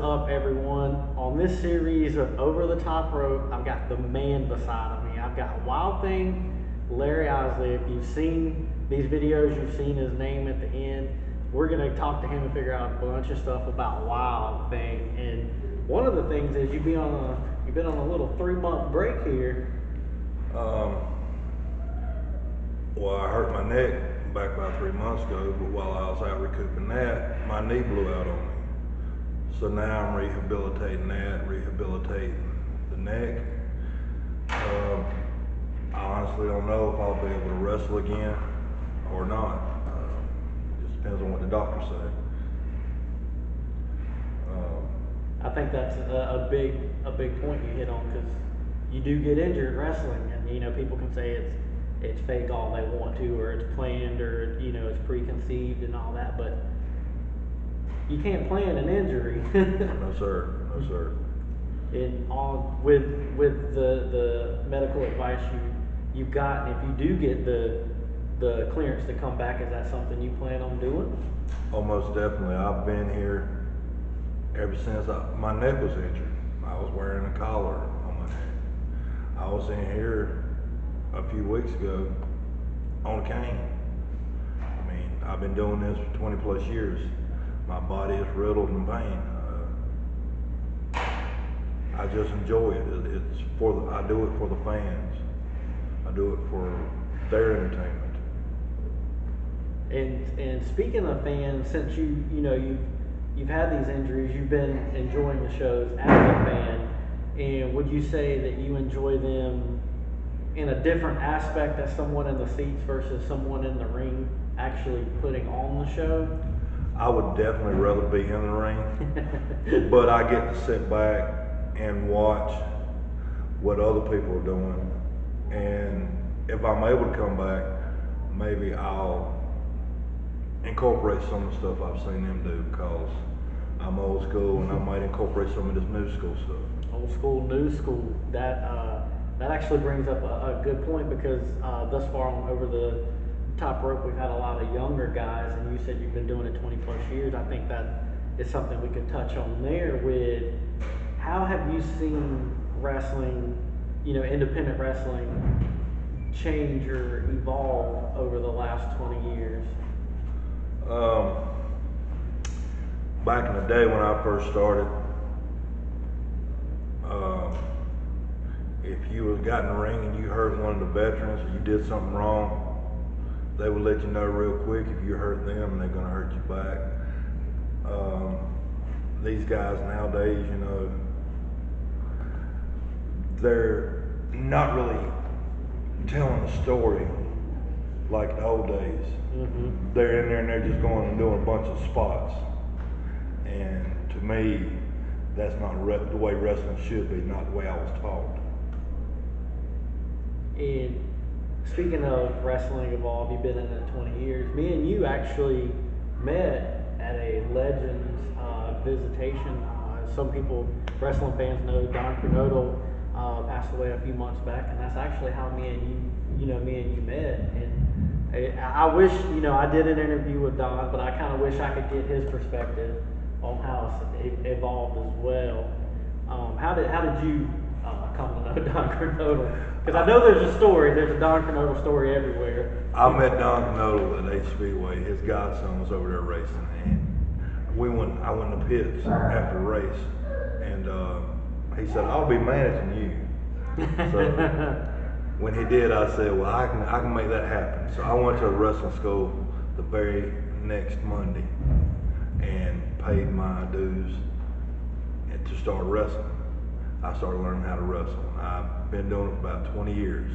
up, everyone? On this series of Over the Top Rope, I've got the man beside of me. I've got Wild Thing, Larry Isley. If you've seen these videos, you've seen his name at the end. We're going to talk to him and figure out a bunch of stuff about Wild Thing. And one of the things is you've been on a little 3-month break here. Well, I hurt my neck back about 3 months ago, but while I was out recouping that, my knee blew out on me. So now I'm rehabilitating the neck. I honestly don't know if I'll be able to wrestle again or not. Just depends on what the doctors say. I think that's a big point you hit on, because you do get injured wrestling, and people can say it's fake all they want to, or it's planned, or it's preconceived and all that, but you can't plan an injury. No sir. With the medical advice you've gotten, if you do get the clearance to come back, is that something you plan on doing? Almost definitely. I've been here ever since my neck was injured. I was wearing a collar on my neck. I was in here a few weeks ago on a cane. I mean, I've been doing this for 20 plus years. My body is riddled in pain. I just enjoy it. I do it for the fans. I do it for their entertainment. And speaking of fans, since you've had these injuries, you've been enjoying the shows as a fan, and would you say that you enjoy them in a different aspect as someone in the seats versus someone in the ring actually putting on the show? I would definitely rather be in the ring, but I get to sit back and watch what other people are doing, and if I'm able to come back, maybe I'll incorporate some of the stuff I've seen them do, because I'm old school and I might incorporate some of this new school stuff. Old school, new school. That actually brings up a good point, because thus far on Over the Top Rope, we've had a lot of younger guys, and you said you've been doing it 20 plus years. I think that is something we could touch on there. With how have you seen wrestling, independent wrestling, change or evolve over the last 20 years? Back in the day when I first started, if you got in the ring and you hurt one of the veterans or you did something wrong, they would let you know real quick. If you hurt them, they're going to hurt you back. These guys nowadays, they're not really telling a story like the old days. Mm-hmm. They're in there and they're just going and doing a bunch of spots. And to me, that's not the way wrestling should be, not the way I was taught. And speaking of wrestling evolved, you've been in it 20 years. Me and you actually met at a Legends visitation. Some people, wrestling fans, know Don Kernodles passed away a few months back, and that's actually how me and you met. And I wish, I did an interview with Don, but I kind of wish I could get his perspective on how it's evolved as well. How did you come to know Don Kernodles? Because I know there's a Don Kernodles story everywhere. I met Don Kernodles at H Speedway. His godson was over there racing, and I went in the pits after the race, and he said, "I'll be managing you." So when he did, I said, "Well, I can make that happen." So I went to a wrestling school the very next Monday and paid my dues to start wrestling. I started learning how to wrestle. I've been doing it for about 20 years.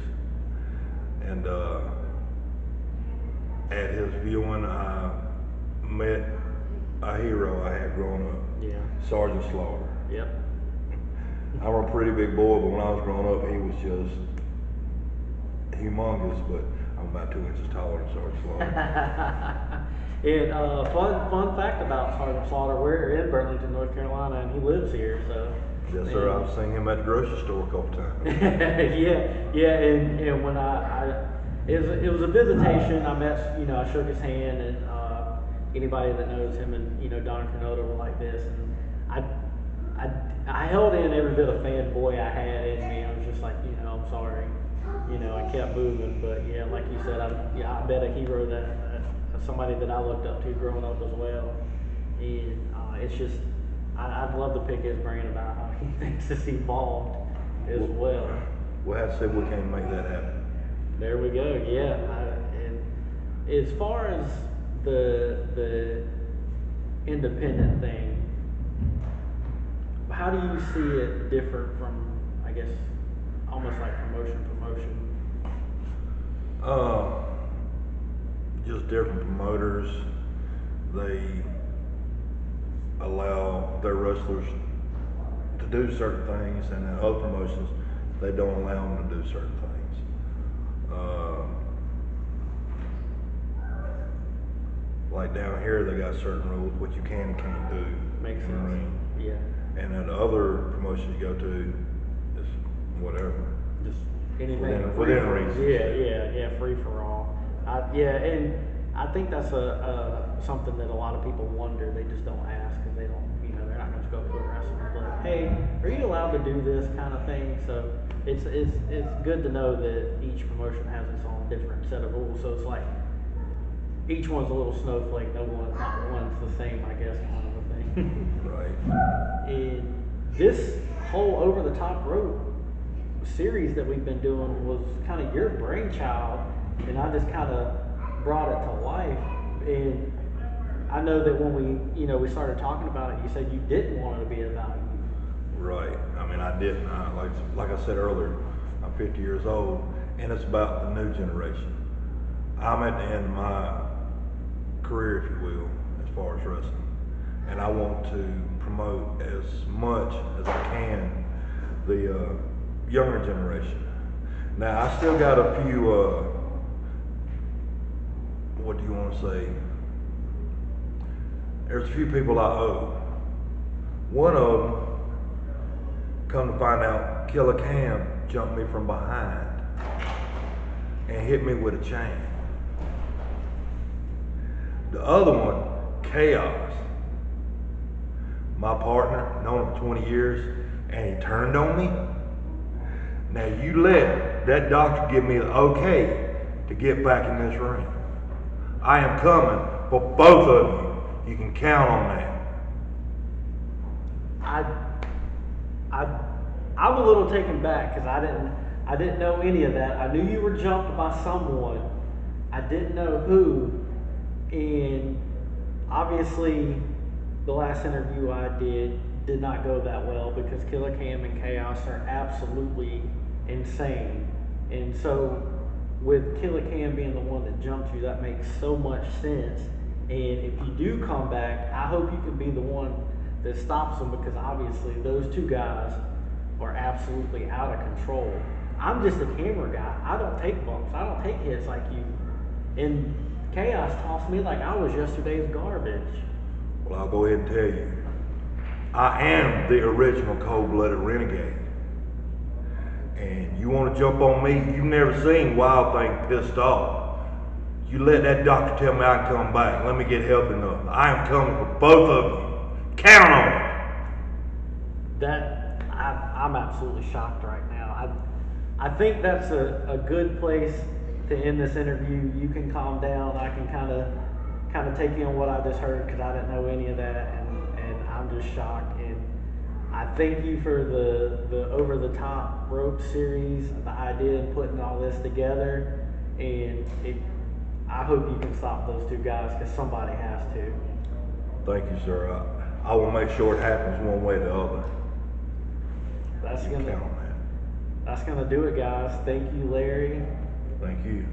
And at his viewing, I met a hero I had growing up. Yeah. Sergeant Slaughter. Yep. I'm a pretty big boy, but when I was growing up, he was just humongous, but I'm about 2 inches taller than Sergeant Slaughter. And fun fact about Sergeant Slaughter, we're in Burlington, North Carolina, and he lives here, so. Yes, sir. I've seen him at the grocery store a couple times. yeah, and when it was a visitation. I met, I shook his hand, and anybody that knows him and Don Kernodles were like this, and I held in every bit of fanboy I had in me. I was just like, I'm sorry. I kept moving, but yeah, like you said, I bet a hero that somebody that I looked up to growing up as well. And it's just, I'd love to pick his brain about how he thinks it's evolved as well. We'll have to see if we can make that happen. There we go. Yeah, and as far as the independent thing, how do you see it different from, I guess, almost like promotion? Just different promoters. They allow their wrestlers to do certain things, and in other promotions, they don't allow them to do certain things. Like down here, they got certain rules what you can and can't do. Makes in the sense. ring. Yeah. And then the other promotions you go to, is whatever. Just anything Within reason. Yeah, free for all. And I think that's something that a lot of people wonder. They just don't ask because they don't, they're not going to go up to a wrestler and be like, hey, are you allowed to do this kind of thing? So it's good to know that each promotion has its own different set of rules. So it's like each one's a little snowflake. Not one's the same, I guess, kind of a thing. Right. And this whole over the top rope series that we've been doing was kind of your brainchild, and I just kind of brought it to life. And I know that when we started talking about it, you said you didn't want it to be about you. Right. I mean, I didn't. Like I said earlier, I'm 50 years old, and it's about the new generation. I'm at the end of my career, if you will, as far as wrestling, and I want to promote as much as I can the younger generation. Now, I still got a few, what do you want to say? There's a few people I owe. One of them, come to find out, Killer Cam jumped me from behind and hit me with a chain. The other one, Chaos, my partner, known him for 20 years, and he turned on me. Now you let that doctor give me the okay to get back in this ring. I am coming for both of you. You can count on that. I'm a little taken back because I didn't know any of that. I knew you were jumped by someone. I didn't know who. And obviously, the last interview I did not go that well because Killer Cam and Chaos are absolutely insane. And so, with Killer Cam being the one that jumped you, that makes so much sense. And if you do come back, I hope you can be the one that stops them because obviously those two guys are absolutely out of control. I'm just a camera guy. I don't take bumps. I don't take hits like you. And Chaos tossed me like I was yesterday's garbage. Well, I'll go ahead and tell you. I am the original cold-blooded renegade. And you want to jump on me? You've never seen Wild Thing pissed off. You let that doctor tell me I can come back. Let me get help enough. I am coming for both of you. Count on it. I'm absolutely shocked right now. I think that's a good place to end this interview. You can calm down. I can kind of take in what I just heard because I didn't know any of that, and I'm just shocked. And I thank you for the over the top rope series, the idea of putting all this together, and I hope you can stop those two guys because somebody has to. Thank you, sir. I will make sure it happens one way or the other. That's You can count on that. gonna do it, guys. Thank you, Larry. Thank you.